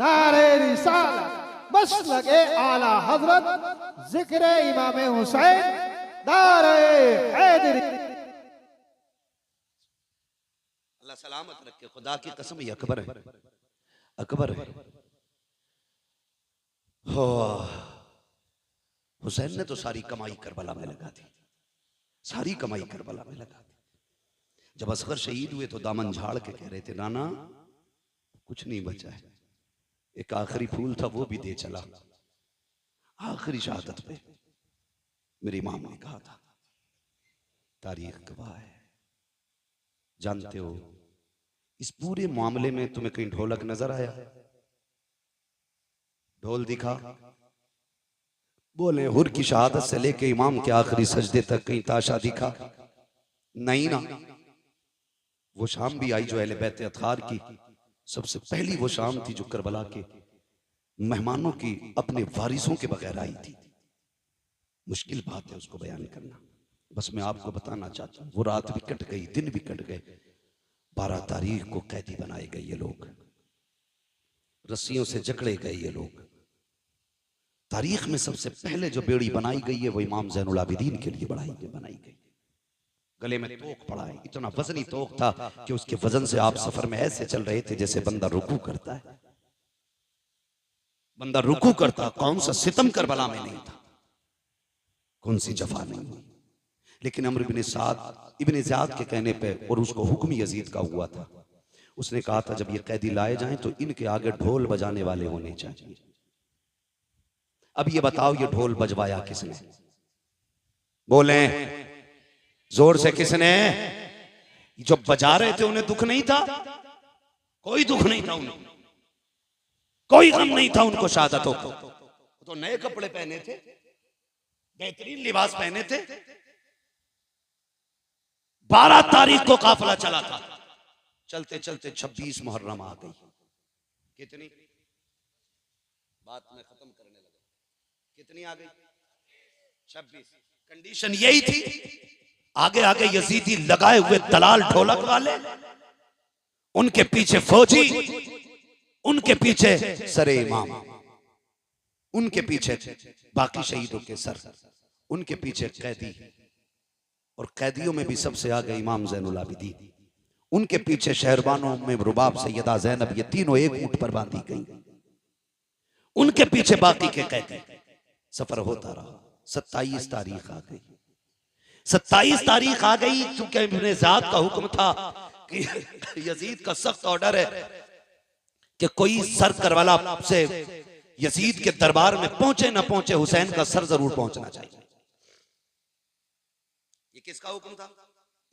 नारे रिसालत, बस लगे आला हजरत, जिक्र इमाम हुसैन, नारे हैदरी। अल्लाह सलामत रखे, खुदा की कसम ये अकबर है, अकबर है। हो हुसैन ने तो सारी कमाई करबला में लगा दी, सारी कमाई करबला में लगा दी। जब असगर शहीद हुए तो दामन झाड़ के कह रहे थे, नाना कुछ नहीं बचा है, एक आखिरी फूल था वो भी दे चला। आखिरी शहादत पे मेरी इमाम ने कहा था, तारीख गवाह है। जानते हो इस पूरे मामले में तुम्हें कहीं ढोलक नजर आया? ढोल दिखा? बोले हुर की शहादत से लेके इमाम के आखिरी सजदे तक कहीं ताशा दिखा? नहीं ना। वो शाम भी आई जो अहले बैत अतहार की सबसे पहली वो शाम थी, जो करबला के मेहमानों की अपने वारिसों के बगैर आई थी। मुश्किल बात है उसको बयान करना, बस मैं आपको बताना चाहता हूं। वो रात भी कट गई, दिन भी कट गए। 12 तारीख को कैदी बनाए गए ये लोग, रस्सियों से जकड़े गए ये लोग। तारीख में सबसे पहले जो बेड़ी बनाई गई है वो इमाम ज़ैनुल आबिदीन के लिए बनाई गई। गले में तोक पड़ा है, इतना वजनी तोक था कि उसके वजन से आप सफर में ऐसे चल रहे थे जैसे बंदा रुकू करता है। बंदा रुकू करता, कौन सा सितम करबला में नहीं था, कौन सी जफा नहीं हुई। लेकिन अम्र इब्ने साद इब्ने ज़ियाद के कहने पे, और उसको हुक्म यजीद का हुआ था, उसने कहा था जब ये कैदी लाए जाएं तो इनके आगे ढोल बजाने वाले होने चाहिए। अब ये बताओ ये ढोल बजवाया किसने? बोले जोर से किसने? जो बजा रहे थे उन्हें दुख नहीं था? कोई दुख नहीं था उन्हें, कोई गम नहीं था उनको शहादतों को। तो नए कपड़े पहने थे, बेहतरीन लिबास पहने थे। 12 तारीख को काफिला चला था, चलते चलते 26 मुहर्रम आ गई। कितनी बात में खत्म करने लगा, कितनी आ गई? 26। कंडीशन यही थी, आगे आगे यजीदी लगाए हुए दलाल ढोलक वाले, उनके पीछे फौजी, उनके पीछे सरे इमाम, उनके पीछे बाकी शहीदों के सर, उनके पीछे कैदी, और कैदियों में भी सबसे आगे इमाम ज़ैनुल आबिदीन, उनके पीछे शहरबानों में रुबाब सैयदा ज़ैनब, ये तीनों एक ऊंट पर बांधी गई, उनके पीछे बाकी के कैदी। सफर होता रहा। 27 तारीख आ गई। 27 तारीख आ गई, क्योंकि इब्ने ज़ियाद का हुक्म था कि यजीद का सख्त ऑर्डर है कि कोई सर करबला से यजीद के दरबार में पहुंचे ना पहुंचे, हुसैन का सर जरूर पहुंचना चाहिए। ये किसका हुक्म था?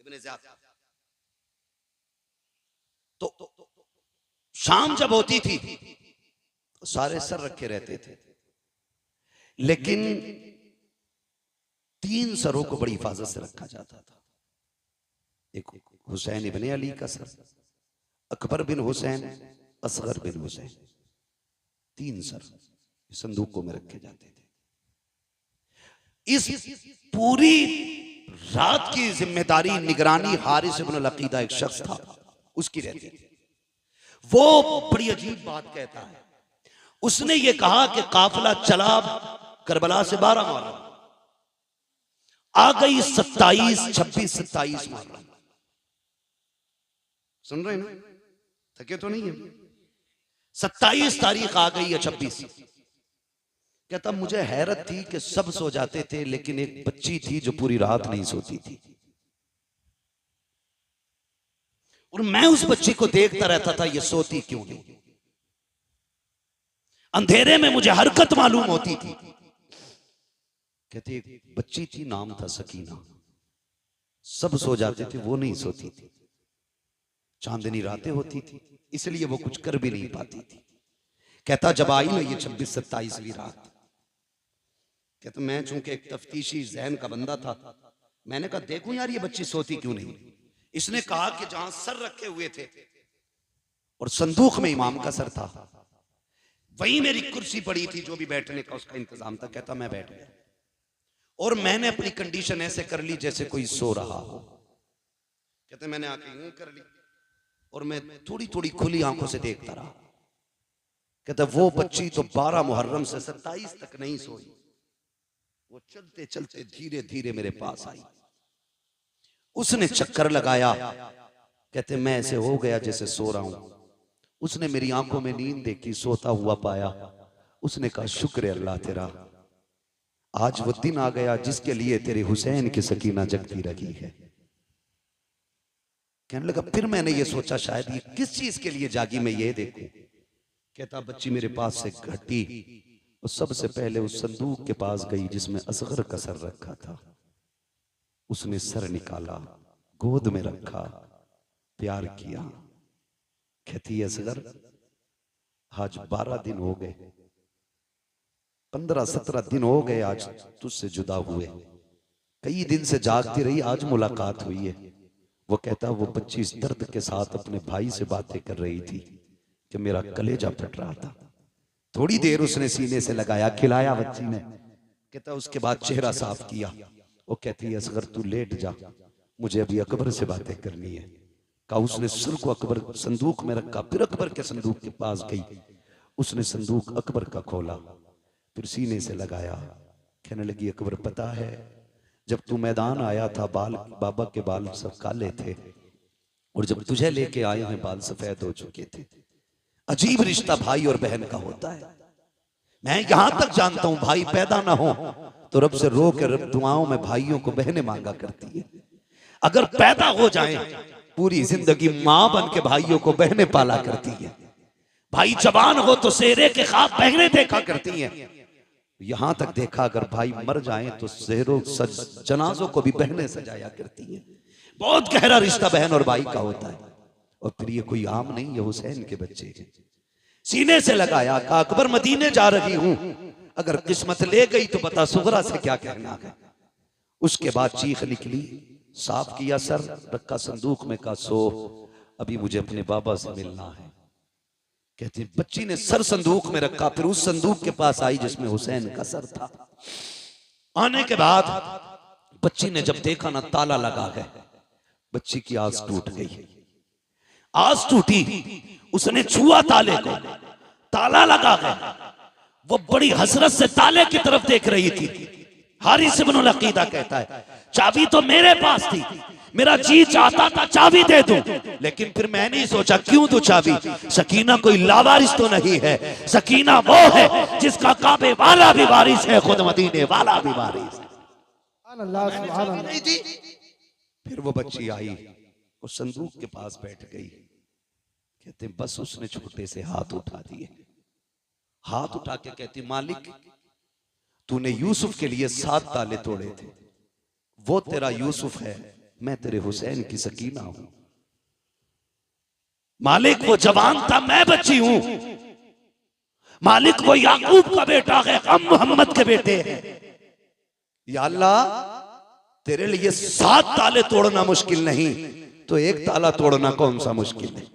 इब्ने ज़ियाद का। तो शाम जब होती थी तो सारे सर रखे रहते थे, लेकिन 3 सरों को बड़ी हिफाजत से रखा जाता था। एक हुसैन इब्ने अली का सर, अकबर बिन हुसैन, असगर बिन हुसैन, 3 सर संदूकों में रखे जाते थे। इस पूरी रात की जिम्मेदारी, निगरानी हारिस इब्न अल-अकीदा एक शख्स था, उसकी रहती थी। वो बड़ी अजीब बात कहता है, उसने ये कहा कि काफिला चला करबला से 12 मुहर्रम, आ गई 27, 26, 27 मुहर्रम। सुन रहे हैं ना? थके तो नहीं है? 27 तारीख आ गई है, 26। कहता मुझे हैरत थी कि सब सो जाते थे, लेकिन एक बच्ची थी जो पूरी रात नहीं सोती थी, और मैं उस बच्ची को देखता रहता था, ये सोती क्यों नहीं। अंधेरे में मुझे हरकत मालूम होती थी। कहते एक बच्ची थी, नाम था सकीना, सब सो जाते थे, वो नहीं सोती थी। चांदनी रातें होती थी, इसलिए वो कुछ कर भी नहीं पाती थी। कहता जब आई ना ये 26-27वीं रात, कहता मैं चूंकि एक तफ्तीशी ज़हन का बंदा था, मैंने कहा देखूं यार ये बच्ची सोती क्यों नहीं। इसने कहा कि जहां सर रखे हुए थे और संदूक में इमाम का सर था, वहीं मेरी कुर्सी पड़ी थी, जो भी बैठने का उसका इंतजाम था। कहता मैं बैठ गया और मैंने अपनी कंडीशन ऐसे कर ली जैसे कोई सो रहा हो। कहते मैंने आके यूं कर ली और मैं थोड़ी थोड़ी खुली आंखों से देखता रहा। कहता वो बच्ची तो 12 मुहर्रम से 27 तक नहीं सोई, वो चलते चलते धीरे धीरे मेरे पास आई, उसने चक्कर लगाया। कहते मैं ऐसे हो गया जैसे सो रहा हूं। उसने मेरी आंखों में नींद देखी, सोता हुआ पाया। उसने कहा शुक्र है अल्लाह तेरा, आज वो दिन आ गया जिसके लिए तेरे हुसैन की सकीना जगती रही है। कहने लगा फिर मैंने ये सोचा शायद ये किस चीज के लिए जागी, मैं ये देखूं। कहता बच्ची मेरे पास से घटी और सबसे पहले उस संदूक के पास गई जिसमें असगर का सर रखा था। उसने सर निकाला, गोद में रखा, प्यार किया। कहती असगर आज 12 दिन हो गए, 15-17 दिन हो गए आज तुझसे जुदा हुए, कई दिन से जागती रही, आज मुलाकात हुई है। वो कहता वो बच्ची इस दर्द के साथ अपने भाई से बातें कर रही थी कि मेरा कलेजा फट रहा था। थोड़ी देर उसने सीने से लगाया, खिलाया बच्ची ने। कहता उसके बाद चेहरा साफ किया। वो कहती है असगर तू लेट जा, मुझे अभी अकबर से बातें करनी है। कहा उसने सिर को अकबर संदूक में रखा, फिर अकबर के संदूक के पास गई। उसने संदूक अकबर का खोला, फिर सीने से लगाया। कहने लगी अकबर पता है जब तू मैदान आया था बाबा के बाल सब काले थे और जब तुझे लेके आए हैं बाल सफेद हो चुके थे। अजीब रिश्ता भाई और बहन का होता है। मैं यहां तक जानता हूं भाई पैदा ना हो तो रब से रो के रब दुआओं में भाइयों को बहनें मांगा करती है। अगर पैदा हो जाए पूरी जिंदगी मां बन के भाइयों को बहनें पाला करती है। भाई जवान हो तो सेहरे के ख्वाब बहनें देखा करती हैं। यहां तक देखा अगर भाई मर जाएं तो सेहरों जनाजों को भी बहनें सजाया करती हैं। बहुत गहरा रिश्ता बहन और भाई का होता है। और फिर ये कोई आम नहीं, ये हुसैन के बच्चे हैं। सीने से लगाया, कहा अकबर मदीने जा रही हूं, अगर किस्मत ले गई तो बता सुगरा से क्या कहना है। उसके बाद चीख निकली, साफ किया सर, रखा संदूक में, कहा सो अभी मुझे अपने बाबा से मिलना है। कहती बच्ची ने सर संदूक में रखा, फिर उस संदूक के पास आई जिसमें हुसैन का सर था। आने के बाद बच्ची ने जब देखा ना ताला लगा है, बच्ची की आस टूट गई। आस टूटी, उसने छुआ ताले को, ताला लगा है। वो बड़ी हसरत से ताले की तरफ देख रही थी। हारिस इब्नुल अकीदा कहता है चाबी तो मेरे पास थी, मेरा जी चाहता था चाबी दे दूं, लेकिन फिर मैंने सोचा क्यों दूं चाबी। सकीना कोई लावारिस तो नहीं है, सकीना वो है जिसका काबे वाला भी वारिस है, खुद मदीने वाला भी वारिस है। फिर वो बच्ची आई और संदूक के पास बैठ गई। कहते बस उसने छोटे से हाथ उठा दिए, हाथ उठा के कहती मालिक तूने यूसुफ के लिए 7 ताले तोड़े थे, वो तेरा यूसुफ है, मैं तेरे हुसैन की सकीना हूं। मालिक वो जवान था, मैं बच्ची हूं। मालिक वो याकूब का बेटा है, हम मोहम्मद के बेटे हैं। या अल्लाह तेरे लिए 7 ताले तोड़ना मुश्किल नहीं तो एक ताला तोड़ना कौन सा मुश्किल है।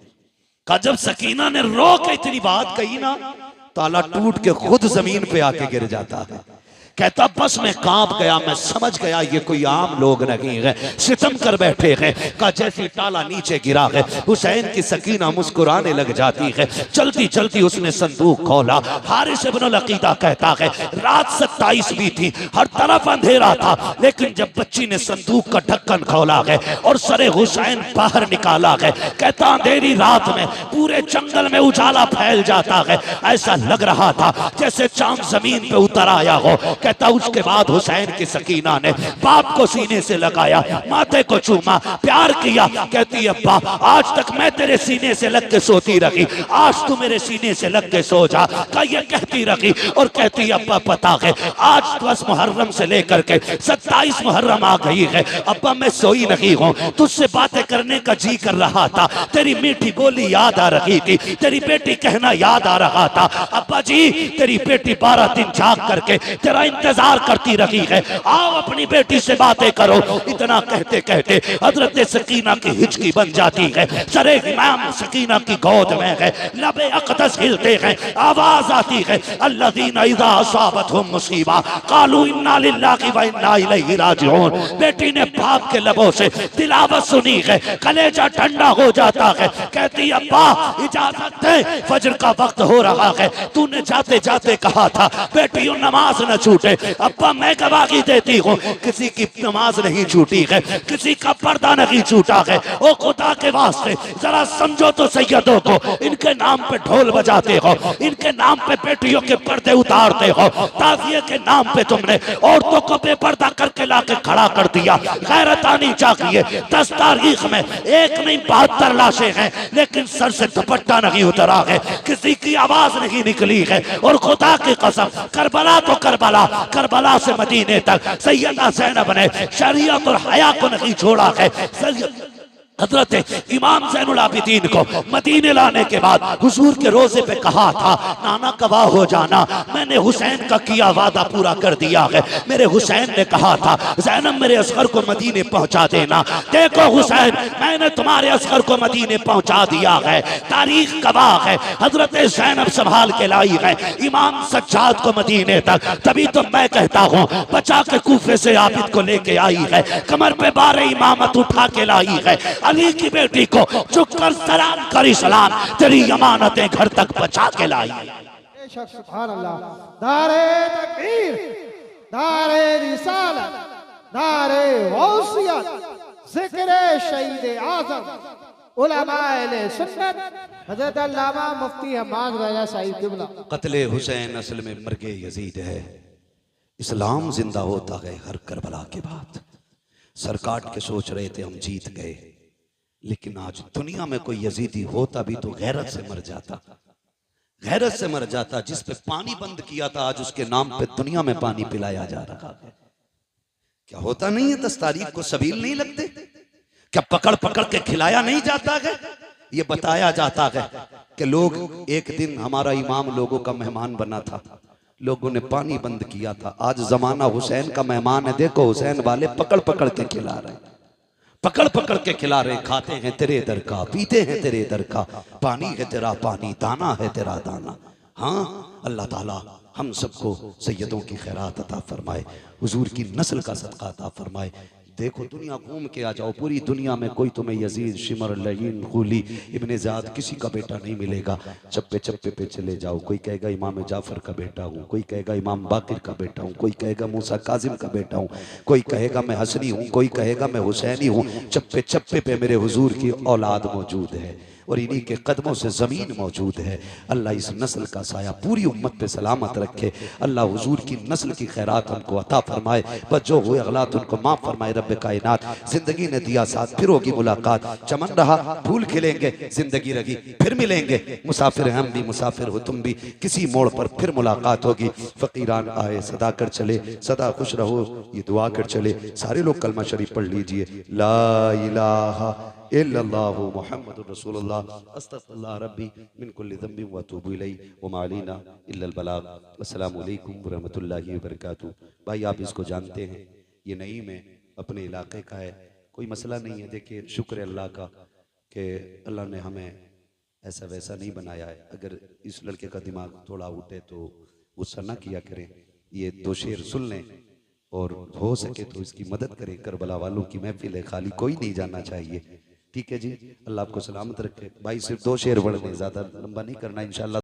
का जब सकीना ने रो के इतनी बात कही ना, ताला टूट के खुद जमीन पे आके गिर जाता है। कहता बस मैं कांप गया, मैं समझ गया ये कोई आम लोग नहीं है, सितम कर बैठे हैं। का जैसी ताला नीचे गिरा है, हुसैन की सकीना मुस्कुराने लग जाती है। चलती चलती उसने संदूक खोला। हारिस इब्नुल अकीदा कहता है रात 27 भी थी, हर तरफ अंधेरा था, लेकिन जब बच्ची ने संदूक का ढक्कन खोला है और सरे हुसैन बाहर निकाला है, कहता अंधेरी रात में पूरे जंगल में उजाला फैल जाता है। ऐसा लग रहा था जैसे चांद जमीन पे उतर आया हो। कहता उसके बाद हुसैन की सकीना ने बाप को सीने से लगाया, माथे को चूमा, प्यार किया। कहती अब्बा आज तक मैं तेरे सीने से लग के सोती रही, आज तू मेरे सीने से लग के सो जा। का ये कहती रही और कहती अब्बा पता है आज 10 मुहर्रम से लेकर के 27 मुहर्रम आ गई है, अब्बा मैं सोई नहीं हूँ, तुझसे बातें करने का जी कर रहा था, तेरी मीठी बोली याद आ रही थी, तेरी बेटी कहना याद आ रहा था। अब्बा जी तेरी बेटी 12 दिन जाग करके तेरा इंतजार करती रही है, आओ अपनी बेटी से बातें करो। इतना कहते कहते हजरत सकीना की हिचकी बन जाती है, सरे इमाम सकीना की गोद में है, लबे अक़दस हिलते हैं, आवाज आती है अल्लज़ीना इज़ा असाबतहुम मुसीबा क़ालू इन्ना लिल्लाहि व इन्ना इलैहि राजिऊन। बेटी ने बाप के लबों से तिलावत सुनी है, कलेजा ठंडा हो जाता है। कहती अब्बा इजाजत दे, फजर का वक्त हो रहा है, तूने जाते जाते कहा था बेटियों नमाज न छूटे, छूटे। अब्बा मैं गवाही देती हूँ किसी की नमाज नहीं छूटी है, किसी का पर्दा नहीं छूटा है। ओ खुदा के वास्ते जरा समझो तो सैयदों को, इनके नाम पे ढोल बजाते हो, इनके नाम पे बेटियों के पर्दे उतारते हो, ताज़िए के नाम पे तुमने औरतों को बेपर्दा करके लाके खड़ा कर दिया। गैरत आनी चाहिए। 10 तारीख में एक नहीं 72 लाशें हैं, लेकिन सर से दुपट्टा नहीं उतरा है, किसी की आवाज नहीं निकली है। और खुदा की कसम, करबला तो करबला, करबला से मदीने तक सैयदा ज़ैनब ने शरीयत और हया को नहीं छोड़ा है। हजरत इमाम ज़ैनुल आबिदीन को मदीने लाने के बाद हुजूर के रोजे पे कहा था, नाना गवाह हो जाना, मैंने हुसैन का किया वादा पूरा कर दिया है। मेरे हुसैन ने कहा था, ज़ैनब मेरे असगर को मदीने पहुंचा देना। देखो हुसैन, मैंने तुम्हारे असगर को मदीने पहुंचा दिया है। तारीख गवाह है, हजरत ज़ैनब संभाल के लाई है इमाम सज्जाद को मदीने तक। तभी तो मैं कहता हूँ बचा के कूफे से आबिद को लेके आई है, कमर पे बारे इमामत उठा के लाई है। अली की बेटी को झुककर सलाम करी, सलाम तेरी अमानतें घर तक बचा के लाई। बेशक सुभान अल्लाह। नारे तकबीर, नारे रिसालत, नारे गौसियत, जिक्र शहीद आज़म, उलमाए सुन्नत हज़रत अल्लामा मुफ्ती हम्माद राजा साहिब किबला। कत्ले हुसैन असल में मर्गे यजीद है, इस्लाम जिंदा होता है हर करबला के बाद। सर काट के सोच रहे थे हम जीत गए, लेकिन आज दुनिया में कोई यजीदी होता भी तो गैरत से मर जाता, गैरत से मर जाता। जिस पे पानी बंद किया था आज उसके नाम पे दुनिया में पानी पिलाया जा रहा है। क्या होता नहीं है? 10 तारीख को सबील नहीं लगते? क्या पकड़ पकड़ के खिलाया नहीं जाता है? ये बताया जाता है कि लोग एक दिन, हमारा इमाम लोगों का मेहमान बना था, लोगों ने पानी बंद किया था। आज जमाना हुसैन का मेहमान है, देखो हुसैन वाले पकड़ पकड़ के खिला रहे हैं, पकड़ पकड़ के खिला रहे, खाते हैं तेरे दर का, पीते हैं तेरे दर का, पानी है तेरा पानी, दाना है तेरा दाना। हाँ, अल्लाह ताला हम सबको सैयदों की खैरात अता फरमाए, हुजूर की नस्ल का सदका अता फरमाए। देखो दुनिया घूम के आ जाओ, पूरी दुनिया में कोई तुम्हें यजीद, शिमर, लहीन, खूली, इब्ने ज़ाद किसी का बेटा नहीं मिलेगा। चप्पे चप्पे पे चले जाओ, कोई कहेगा इमाम जाफर का बेटा हूँ, कोई कहेगा इमाम बाकिर का बेटा हूँ, कोई कहेगा मूसा काजिम का बेटा हूँ, कोई कहेगा मैं हसनी हूँ, कोई कहेगा मैं हुसैनी हूँ। चप्पे चप्पे पे मेरे हुजूर की औलाद मौजूद है और इन्हीं के कदमों से ज़मीन मौजूद है। अल्लाह इस नस्ल का साया पूरी उम्मत पे सलामत रखे। अल्लाह हुजूर की नस्ल की खैरात हमको अता फरमाए, बस जो हुए अगलात उनको माफ़ फरमाए। रब्बे कायनात, जिंदगी ने दिया साथ, फिर होगी मुलाकात, चमन रहा फूल खिलेंगे, जिंदगी रही फिर मिलेंगे। मुसाफिर हम भी, मुसाफिर हो तुम भी, किसी मोड़ पर फिर मुलाकात होगी। फ़कीरान आए सदा कर चले, सदा खुश रहो ये दुआ कर चले। सारे लोग कलमा शरीफ पढ़ लीजिए, ला इलाहा इल्लल्लाहु मुहम्मदुर रसूलुल्लाह, अस्तगफिरुल्लाह रब्बी मिन कुल्लि ज़ंबिन व अतूबु इलैहि व मा अलैना इल्लल बलाग। अस्सलामु अलैकुम व रहमतुल्लाहि व बरकातुहू। भाई आप इसको जानते हैं, ये नईम है, अपने इलाके का है, कोई मसला नहीं है। देखिए शुक्र है अल्लाह का कि अल्लाह ने हमें ऐसा वैसा नहीं बनाया है। अगर इस लड़के का दिमाग थोड़ा उठे तो गुस्सा ना किया करें, ये 2 शेर सुन लें और हो सके तो इसकी मदद करें। करबला वालों की महफिल है, खाली कोई नहीं जाना चाहिए। ठीक है जी, अल्लाह आपको सलामत रखे। भाई सिर्फ 2 शेर पढ़ने, ज़्यादा लंबा नहीं करना इंशाअल्लाह।